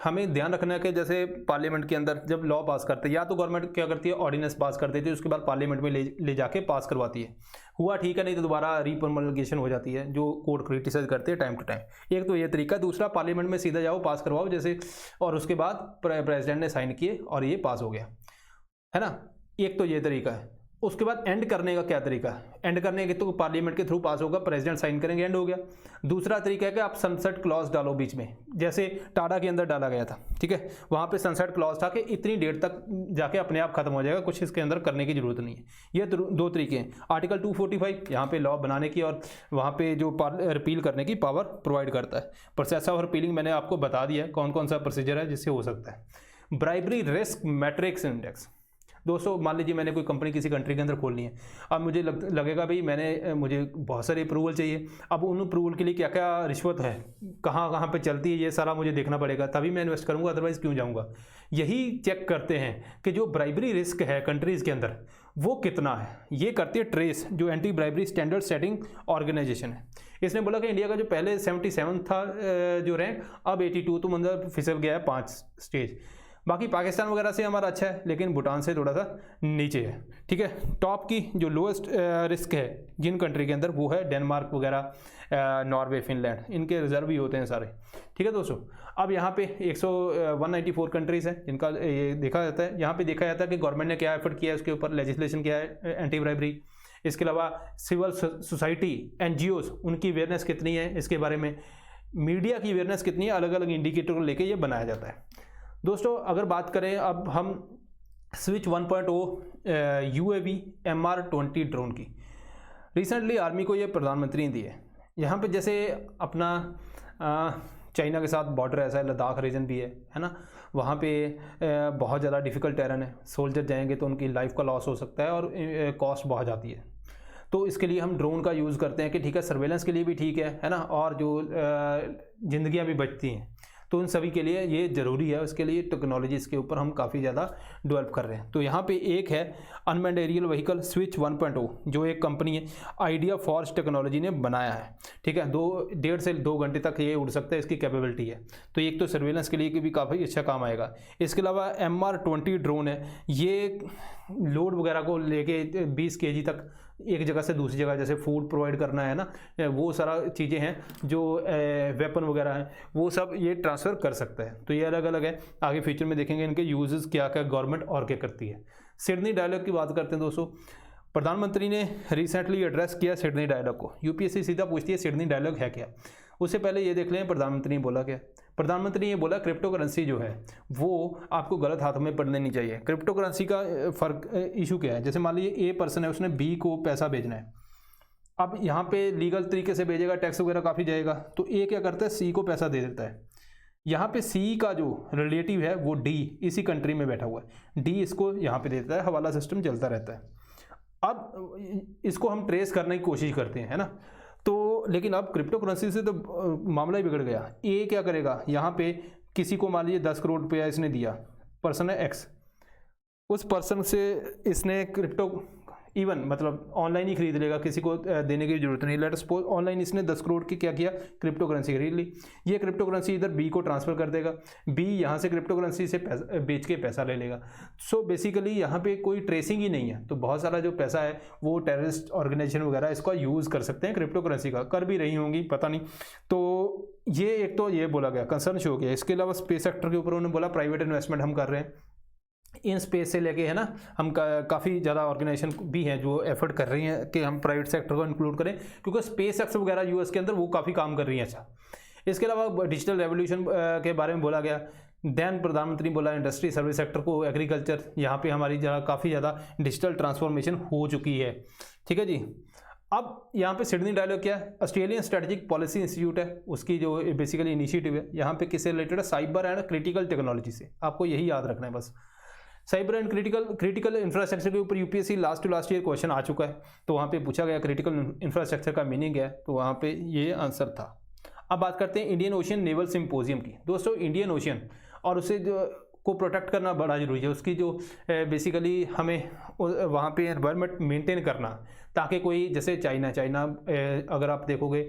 हमें ध्यान रखना है कि जैसे पार्लियामेंट के अंदर जब लॉ पास करते हैं या तो गवर्नमेंट क्या करती है ऑर्डिनेंस पास कर देती है, उसके बाद पार्लियामेंट में ले जाके पास करवाती है। हुआ ठीक है, नहीं तो दोबारा रीप्रमलगेशन हो जाती है जो कोर्ट क्रिटिसाइज करते हैं टाइम टू टाइम। एक तो ये तरीका, दूसरा पार्लियामेंट में सीधा जाओ पास करवाओ जैसे, और उसके बाद प्रेसिडेंट ने साइन किए और ये पास हो गया, है ना। एक तो ये तरीका है। उसके बाद एंड करने का क्या तरीका है? एंड करने के तो पार्लियामेंट के थ्रू पास होगा, प्रेसिडेंट साइन करेंगे, एंड हो गया। दूसरा तरीका है कि आप सनसेट क्लॉज डालो बीच में, जैसे टाटा के अंदर डाला गया था, ठीक है। वहाँ पे सनसेट क्लॉज था कि इतनी डेट तक जाके अपने आप खत्म हो जाएगा, कुछ इसके अंदर करने की जरूरत नहीं है। ये दो तरीके हैं। आर्टिकल 245 यहाँ पे लॉ बनाने की और वहाँ पे जो रिपील करने की पावर प्रोवाइड करता है। प्रोसेस ऑफ रिपीलिंग मैंने आपको बता दिया है कौन कौन सा प्रोसीजर है जिससे हो सकता है। Bribery risk matrix index. दोस्तों मान लीजिए मैंने कोई कंपनी किसी कंट्री के अंदर खोलनी है, अब मुझे लगेगा भाई मुझे बहुत सारे अप्रूवल चाहिए। अब उन अप्रूवल के लिए क्या क्या रिश्वत है, कहाँ कहाँ पे चलती है, ये सारा मुझे देखना पड़ेगा, तभी मैं इन्वेस्ट करूँगा, अदरवाइज़ क्यों जाऊँगा। यही चेक करते हैं कि जो ब्राइबरी रिस्क है कंट्रीज़ के अंदर वो कितना है। ये करती है ट्रेस, जो anti bribery standard setting organisation है। इसने बोला कि इंडिया का जो पहले 77 था जो रैंक, अब 82, तो मतलब फिसल गया है 5 स्टेज। बाकी पाकिस्तान वगैरह से हमारा अच्छा है, लेकिन भूटान से थोड़ा सा नीचे है, ठीक है। टॉप की जो लोएस्ट रिस्क है जिन कंट्री के अंदर वो है डेनमार्क वगैरह, नॉर्वे, फिनलैंड, इनके रिजर्व भी होते हैं सारे, ठीक है दोस्तों। अब यहाँ पे 194 कंट्रीज़ हैं जिनका ये देखा जाता है। यहाँ पे देखा जाता है कि गवर्नमेंट ने क्या एफर्ट किया है, उसके ऊपर लेजिस्लेशन क्या है एंटी ब्राइबरी। इसके अलावा सिविल सोसाइटी NGOs उनकी अवेयरनेस कितनी है इसके बारे में, मीडिया की अवेयरनेस कितनी है, अलग अलग इंडिकेटर को लेके ये बनाया जाता है। दोस्तों अगर बात करें अब हम स्विच 1.0 UAV MR20 ड्रोन की, रिसेंटली आर्मी को ये प्रधानमंत्री ने दी है। यहाँ पे जैसे अपना चाइना के साथ बॉर्डर ऐसा है, लद्दाख रीजन भी है ना, वहाँ पे बहुत ज़्यादा डिफ़िकल्ट टेरेन है। सोल्जर जाएंगे तो उनकी लाइफ का लॉस हो सकता है और कॉस्ट बहुत जाती है। तो इसके लिए हम ड्रोन का यूज़ करते हैं कि ठीक है, सर्वेलेंस के लिए भी ठीक है ना, और जो ज़िंदगियाँ भी बचती हैं, तो उन सभी के लिए ये ज़रूरी है। उसके लिए टेक्नोलॉजी इसके ऊपर हम काफ़ी ज़्यादा डेवलप कर रहे हैं। तो यहाँ पे एक है अनमैन्ड एरियल व्हीकल स्विच 1.0, जो एक कंपनी है आइडिया फॉर्स टेक्नोलॉजी ने बनाया है, ठीक है। 1.5 से 2 घंटे तक ये उड़ सकता है, इसकी कैपेबिलिटी है। तो एक तो सर्वेलेंस के लिए भी काफ़ी अच्छा काम आएगा। इसके अलावा MR20 ड्रोन है, ये लोड वगैरह को लेके 20 kg तक एक जगह से दूसरी जगह, जैसे फूड प्रोवाइड करना है ना, वो सारा चीज़ें हैं जो वेपन वगैरह हैं, वो सब ये ट्रांसफ़र कर सकता है। तो ये अलग अलग है, आगे फ्यूचर में देखेंगे इनके यूजेस क्या क्या गवर्नमेंट और क्या करती है। सिडनी डायलॉग की बात करते हैं दोस्तों। प्रधानमंत्री ने रिसेंटली एड्रेस किया सिडनी डायलॉग को। UPSC सीधा पूछती है सिडनी डायलॉग है क्या। उससे पहले ये देख लें प्रधानमंत्री ने बोला क्या। प्रधानमंत्री ने ये बोला क्रिप्टो करेंसी जो है वो आपको गलत हाथों में पड़ने नहीं चाहिए। क्रिप्टो करेंसी का फ़र्क इशू क्या है, जैसे मान लीजिए A पर्सन है, उसने B को पैसा भेजना है। अब यहाँ पे लीगल तरीके से भेजेगा, टैक्स वगैरह काफ़ी जाएगा, तो A क्या करता है, C को पैसा दे देता है। यहाँ पे C का जो रिलेटिव है वो D इसी कंट्री में बैठा हुआ है, D इसको यहाँ पे दे देता है, हवाला सिस्टम चलता रहता है। अब इसको हम ट्रेस करने की कोशिश करते हैं, है ना। तो लेकिन अब क्रिप्टो करेंसी से तो मामला ही बिगड़ गया। A क्या करेगा, यहाँ पे किसी को मान लीजिए 10 करोड़ रुपया इसने दिया, पर्सन है X, उस पर्सन से इसने क्रिप्टो इवन मतलब ऑनलाइन ही खरीद लेगा, किसी को देने की जरूरत नहीं। लेट सपोज ऑनलाइन इसने 10 करोड़ की क्या किया, क्रिप्टो करेंसी खरीद ली। ये क्रिप्टो करेंसी इधर B को ट्रांसफ़र कर देगा, B यहाँ से क्रिप्टो करेंसी से बेच के पैसा ले लेगा। सो बेसिकली यहाँ पे कोई ट्रेसिंग ही नहीं है। तो बहुत सारा जो पैसा है वो टेररिस्ट ऑर्गेनाइजेशन वगैरह इसका यूज़ कर सकते हैं, क्रिप्टो करेंसी का कर भी रही होंगी, पता नहीं। तो ये एक तो ये बोला गया, कंसर्न शो किया। इसके अलावा स्पेस सेक्टर के ऊपर उन्होंने बोला प्राइवेट इन्वेस्टमेंट हम कर रहे हैं इन स्पेस से लेके, है ना। हम काफ़ी ज़्यादा ऑर्गेनाइजेशन भी हैं जो एफर्ट कर रही हैं कि हम प्राइवेट सेक्टर को इंक्लूड करें, क्योंकि स्पेस एक्स वगैरह US के अंदर वो काफ़ी काम कर रही हैं। अच्छा, इसके अलावा डिजिटल रेवोल्यूशन के बारे में बोला गया। दैन प्रधानमंत्री बोला इंडस्ट्री सर्विस सेक्टर को, एग्रीकल्चर, यहाँ पे हमारी जगह काफ़ी ज़्यादा डिजिटल ट्रांसफॉर्मेशन हो चुकी है। ठीक है जी। अब यहाँ पे सिडनी डायलॉग क्या है, ऑस्ट्रेलियन स्ट्रेटेजिक पॉलिसी इंस्टीट्यूट है, उसकी जो बेसिकली इनिशिएटिव है यहाँ पे किससे रिलेटेड है, साइबर एंड क्रिटिकल टेक्नोलॉजी से। आपको यही याद रखना है बस, साइबर एंड क्रिटिकल इंफ्रास्ट्रक्चर के ऊपर UPSC last to last year question आ चुका है, तो वहाँ पे पूछा गया क्रिटिकल इंफ्रास्ट्रक्चर का मीनिंग है, तो वहाँ पे ये आंसर था। अब बात करते हैं इंडियन ओशियन नेवल सिंपोजियम की। दोस्तों इंडियन ओशियन और उसे जो को प्रोटेक्ट करना बड़ा जरूरी है, उसकी जो बेसिकली हमें वहाँ पे एनवायरनमेंट मेंटेन करना, ताकि कोई जैसे चाइना अगर आप देखोगे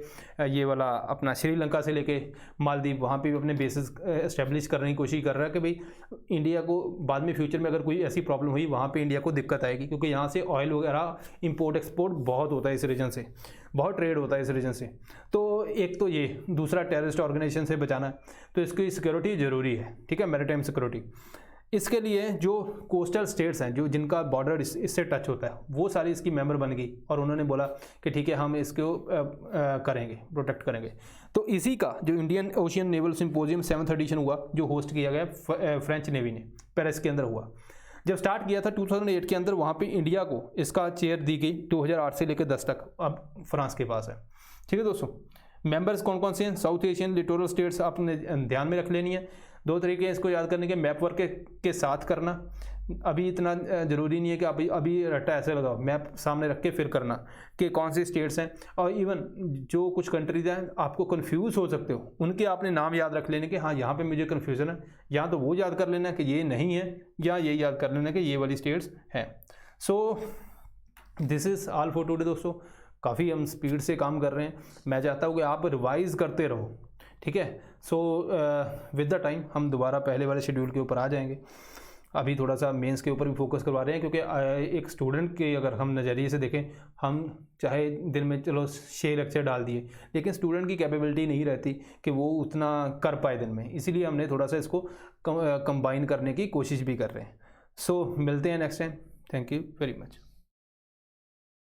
ये वाला अपना श्रीलंका से लेके मालदीव, वहाँ पे भी अपने बेसिस एस्टेब्लिश करने की कोशिश कर रहा है कि भाई इंडिया को बाद में फ्यूचर में अगर कोई ऐसी प्रॉब्लम हुई वहाँ पे इंडिया को दिक्कत आएगी, क्योंकि यहाँ से ऑयल वगैरह इंपोर्ट एक्सपोर्ट बहुत होता है इस रीजन से, बहुत ट्रेड होता है इस रीजन से। तो एक तो ये, दूसरा टेररिस्ट ऑर्गेनाइजेशन से बचाना है, तो इसकी सिक्योरिटी ज़रूरी है। ठीक है, मैरीटाइम सिक्योरिटी। इसके लिए जो कोस्टल स्टेट्स हैं, जो जिनका बॉर्डर इससे टच होता है, वो सारी इसकी मेंबर बन गई और उन्होंने बोला कि ठीक है हम इसको करेंगे, प्रोटेक्ट करेंगे। तो इसी का जो Indian Ocean naval symposium 7th edition हुआ, जो होस्ट किया गया फ्रेंच नेवी ने, पेरिस के अंदर हुआ। जब स्टार्ट किया था 2008 के अंदर, वहाँ पे इंडिया को इसका चेयर दी गई 2008 से लेकर 10 तक, अब फ्रांस के पास है। ठीक है दोस्तों, मेंबर्स कौन कौन से हैं, साउथ एशियन लिटोरल स्टेट्स आपने ध्यान में रख लेनी है। 2 तरीके हैं इसको याद करने के, मैप वर्क के साथ करना, अभी इतना ज़रूरी नहीं है कि अभी रट्टा ऐसे लगाओ, मैप सामने रख के फिर करना कि कौन सी स्टेट्स हैं। और इवन जो कुछ कंट्रीज हैं आपको कंफ्यूज हो सकते हो, उनके आपने नाम याद रख लेने के, हाँ यहाँ पे मुझे कन्फ्यूज़न है, या तो वो याद कर लेना कि ये नहीं है, या ये याद कर लेना कि ये वाली स्टेट्स हैं। So this is all for today दोस्तों। काफ़ी हम स्पीड से काम कर रहे हैं, मैं चाहता हूँ कि आप रिवाइज़ करते रहो। ठीक है, सो विद द टाइम हम दोबारा पहले वाले शेड्यूल के ऊपर आ जाएंगे। अभी थोड़ा सा मेंस के ऊपर भी फोकस करवा रहे हैं, क्योंकि एक स्टूडेंट के अगर हम नज़रिए से देखें, हम चाहे दिन में चलो 6 लेक्चर डाल दिए, लेकिन स्टूडेंट की कैपेबिलिटी नहीं रहती कि वो उतना कर पाए दिन में, इसीलिए हमने थोड़ा सा इसको कंबाइन करने की कोशिश भी कर रहे हैं। सो मिलते हैं next time. Thank you very much.